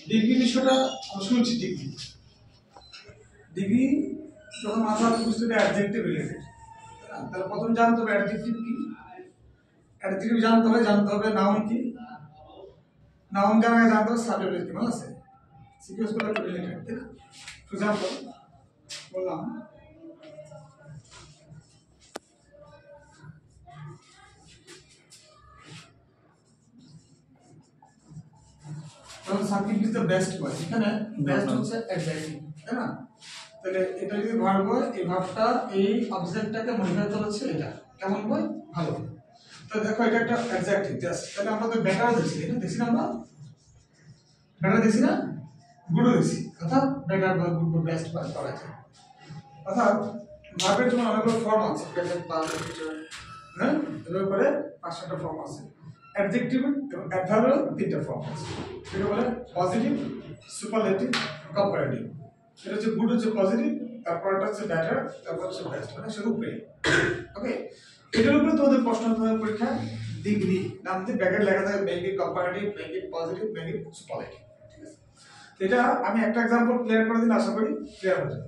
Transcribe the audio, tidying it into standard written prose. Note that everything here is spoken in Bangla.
ডিগ্রি বিষয়টা আমরা শুনছি। ডিগ্রি যখন মাথায় বুঝতে হবে অ্যাডজেক্টিভ রিলেটেড, তাহলে প্রথম জানতে হবে অ্যাডজেক্টিভ কি। অ্যাডজেক্টিভ জানতে হবে নাউন কি, নাউন জানা জানতে হবে সাবজেক্ট কি। মনে আছে সিকিউএস গুলো রিলেটেড, তাই না? ফর এক্সাম্পল বললাম Shakib is the best boy, এখানে বেস্ট হচ্ছে অ্যাডজেক্টিভ, তাই না? তাহলে এটা যদি ভার্ব হয়, এই ভার্বটা এই অবজেক্টটাকে মডিফাই করেছে, এটা কেমন বয়? ভালো। তো দেখো এটা একটা অ্যাডজেক্টিভ জাস্ট। তাহলে আমরা তো বেটার দেখছি, এটা দেখছি না? আমরা বেটার দেখছি না, গুডও দেখছি। অর্থাৎ বেটার বা গুড বা বেস্ট বা করা যায়। অর্থাৎ ভার্বের জন্য অনেকগুলো ফর্ম আছে, প্রেজেন্ট পারফেক্ট ফিউচার, হ্যাঁ, এর উপরে 5টা ফর্ম আছে। অ্যাডজেক্টিভ এবং অ্যাডভার্বের 3টা ফর্ম আছে। এটা বলে পজিটিভ, সুপারলেটিভ, কম্পারেটিভ। এটা হচ্ছে গুড হচ্ছে পজিটিভ, তারপরটা হচ্ছে বেটার, তারপর হচ্ছে বেস্ট, মানে শুধু উপরে। ওকে, এটার উপরে তোমাদের প্রশ্ন তোমাদের পরীক্ষা ডিগ্রি নাম দিয়ে ব্যাকেট লেখা থাকে, make it comparative, make it positive, make it superlative. ঠিক আছে, এটা আমি একটা এক্সাম্পল ক্লিয়ার করে দিলে আশা করি ক্লিয়ার হয়ে যাবে।